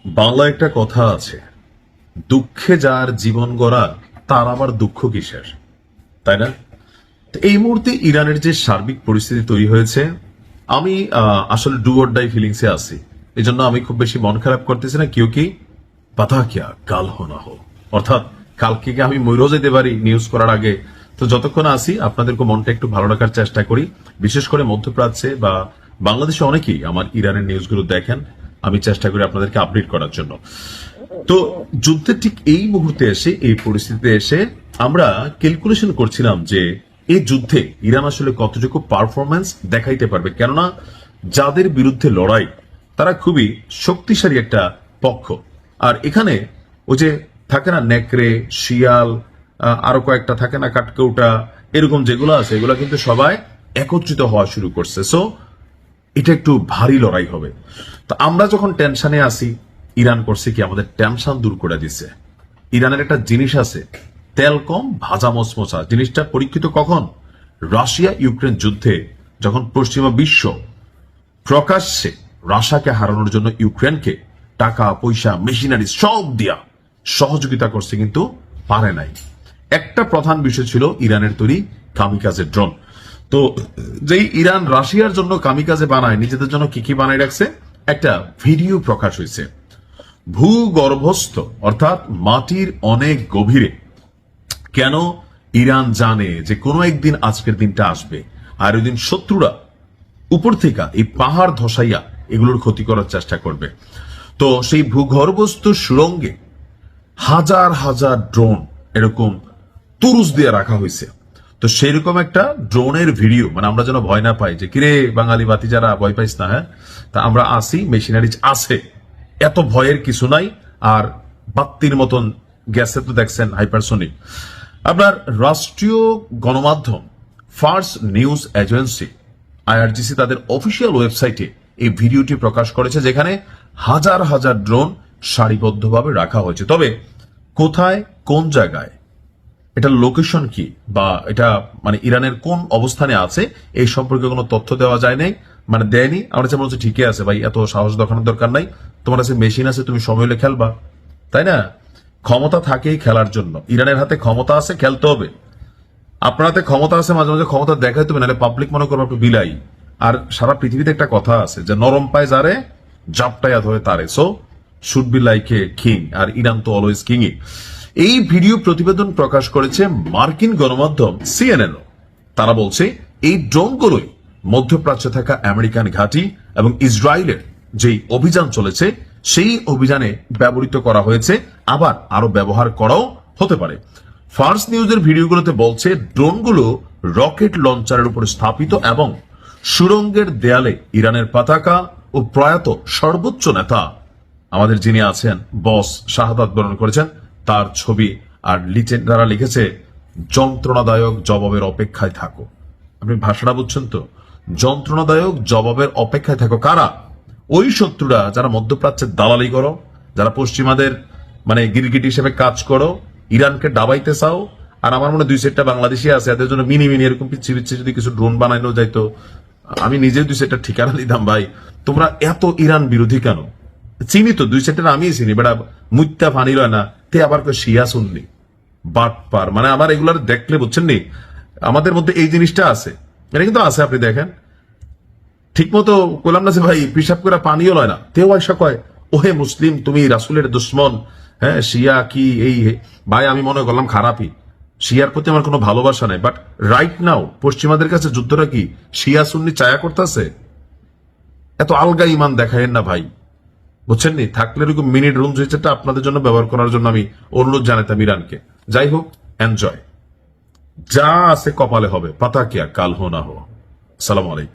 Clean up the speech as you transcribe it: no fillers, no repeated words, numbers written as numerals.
বাংলা একটা কথা আছে, দুঃখে যার জীবন গড়া তার আবার দুঃখ কিসের, তাই না? তো এই মুহূর্তে ইরানের যে সার্বিক পরিস্থিতি তৈরি হয়েছে, আমি আসলে ডু অর ডাই ফিলিংসে আছি। এই জন্য আমি খুব বেশি মন খারাপ করতেছি না, কেউ কি পাতা কিয়া কাল হো না হো, অর্থাৎ কালকে কি আমি মইরও যেতে পারি নিউজ করার আগে। তো যতক্ষণ আসি আপনাদেরকে মনটা একটু ভালো রাখার চেষ্টা করি। বিশেষ করে মধ্যপ্রাচ্যে বা বাংলাদেশে অনেকেই আমার ইরানের নিউজগুলো দেখেন, আমি চেষ্টা করি আপনাদেরকে আপডেট করার জন্য। তো যুদ্ধের ঠিক এই মুহূর্তে এসে, এই পরিস্থিতিতে এসে আমরা ক্যালকুলেশন করছিলাম যে এই যুদ্ধে ইরান আসলে কতটুকু পারফরমেন্স দেখাইতে পারবে, কেননা যাদের বিরুদ্ধে লড়াই তারা খুবই শক্তিশালী একটা পক্ষ। আর এখানে ওই যে থাকে না নেকড়ে, শিয়াল, আরো কয়েকটা থাকে না কাঠকৌটা, এরকম যেগুলো আছে এগুলো কিন্তু সবাই একত্রিত হওয়া শুরু করছে। সো এটা একটু ভারী লড়াই হবে। তো আমরা যখন টেনশনে আসি, ইরান করছে কি আমাদের টেনশন দূর করে দিচ্ছে। ইরানের একটা জিনিস আছে, তেল কম ভাজা মচমচা। জিনিসটা পরীক্ষিত কখন? রাশিয়া ইউক্রেন যুদ্ধে, যখন পশ্চিমা বিশ্ব প্রকাশ্যে রাশিয়াকে হারানোর জন্য ইউক্রেনকে টাকা পয়সা মেশিনারি সব দিয়া সহযোগিতা করছে, কিন্তু পারে নাই। একটা প্রধান বিষয় ছিল ইরানের তৈরি কামিকাজে ড্রোন। তো যেই ইরান রাশিয়ার জন্য কামিকাজে বানায়, নিজেদের জন্য কি কি বানায় রাখছে, একটা ভিডিও প্রকাশ হয়েছে। ভূগর্ভস্থ অর্থাৎ মাটির অনেক গভীরে, কেন ইরান জানে যে কোনো একদিন আজকের দিনটা আসবে, আর ওই দিন শত্রুরা উপর থেকে এই পাহাড় ধসাইয়া এগুলোর ক্ষতি করার চেষ্টা করবে। তো সেই ভূগর্ভস্থ সুড়ঙ্গে হাজার হাজার ড্রোন এরকম তুরুস দিয়ে রাখা হয়েছে। তো সেরকম একটা ড্রোনের ভিডিও, মানে আমরা যেন ভয় না পাই যে কিরে বাঙালি বাতি যারা ভয় পাইস না, হ্যাঁ তা আমরা আসি, মেশিনারিজ আছে, এত ভয়ের কিছু নাই। আর বাত্তির মতন গ্যাসে তো দেখছেন হাইপারসোনিক। আপনার রাষ্ট্রীয় গণমাধ্যম ফার্স নিউজ এজেন্সি আইআরজিসি তাদের অফিসিয়াল ওয়েবসাইটে এই ভিডিওটি প্রকাশ করেছে, যেখানে হাজার হাজার ড্রোন সারিবদ্ধভাবে রাখা হয়েছে। তবে কোথায়, কোন জায়গায়, এটার লোকেশন কি, বা এটা মানে ইরানের কোন অবস্থানে আছে, এই সম্পর্কে কোনো তথ্য দেওয়া যায় নাই, মানে দেয়নি। আমরা যেমন হচ্ছে ঠিকই আছে ভাই, এত সাহস দেখানোর দরকার নাই, তোমার কাছে মেশিন আছে, তুমি সময় হলে খেলবা, তাই না? ক্ষমতা থাকেই খেলার জন্য, ইরানের হাতে ক্ষমতা আছে, খেলতে হবে। আপনার হাতে ক্ষমতা আছে, মাঝে মাঝে ক্ষমতা দেখাইতে হবে, নাহলে পাবলিক মনে করবো একটু বিলাই। আর সারা পৃথিবীতে একটা কথা আছে যে নরম পায় যারে জাপটাইয়া ধরে তারে। So should be like a king, আর ইরান তো অলওয়েজ কিংই। এই ভিডিও প্রতিবেদন প্রকাশ করেছে মার্কিন গণমাধ্যম সিএনএন। তারা বলছে এই ড্রোনগুলোই মধ্যপ্রাচ্যে থাকা আমেরিকান ঘাঁটি এবং ইসরায়েলের যেই অভিযান চলেছে সেই অভিযানে ব্যবহৃত করা হয়েছে, আবার আরো ব্যবহার করাও হতে পারে। ফার্স নিউজের ভিডিওগুলোতে বলছে ড্রোনগুলো রকেট লঞ্চারের উপর স্থাপিত এবং সুড়ঙ্গের দেয়ালে ইরানের পতাকা ও প্রয়াত সর্বোচ্চ নেতা আমাদের যিনি আছেন বস শাহাদাত বরণ করেছেন তার ছবি, আর তারা লিখেছে যন্ত্রণাদায়ক জবাবের অপেক্ষায় থাকো। আপনি ভাষাটা বুঝছেন তো? যন্ত্রণাদায়ক জবাবের অপেক্ষায় থাকো। কারা? ওই শত্রুরা যারা মধ্যপ্রাচ্যের দালালি করো, যারা পশ্চিমাদের মানে গিরগিট হিসেবে কাজ করো, ইরানকে ডাবাইতে চাও। আর আমার মনে দুই সেটটা বাংলাদেশি আছে, এদের জন্য মিনি মিনি এরকম পিচ্ছি পিচ্ছি যদি কিছু ড্রোন বানানো যাইতো, আমি নিজে দুই সেটটা ঠিকানা দিতাম। ভাই তোমরা এত ইরান বিরোধী কেন? চিনি তো দুই সেটের, আমি চিনি, বেটা মুত্যা ফানি লয় না, তে আবার শিয়া শুনলি বাট পার, মানে আমার এগুলার দেখলে বুঝছেন নি আমাদের মধ্যে এই জিনিসটা আছে, এটা কিন্তু আছে। আপনি দেখেন ঠিক মতো কইলাম না যে ভাই পিসাব করে পানিও লয় না, তেও আয়সা কয় ওহে মুসলিম তুমি রাসুলের দুশ্মন, হ্যাঁ শিয়া কি এই। ভাই আমি মনে করলাম খারাপই, শিয়ার প্রতি আমার কোনো ভালোবাসা নাই, বাট রাইট নাও পশ্চিমাদের কাছে যুদ্ধটা কি শিয়া সুন্নি চায়া করতেছে? এত আলগা ইমান দেখায়েন না ভাই, বুঝছেন নি? থাকলে এরকম মিনি ড্রোন যেটা আপনাদের জন্য ব্যবহার করার জন্য আমি অনুরোধ জানাতাম ইরানকে। যাই হোক, এনজয়, যা আছে কপালে হবে, পাতা কিয়া কাল হো না হো। সালাম আলাইকুম।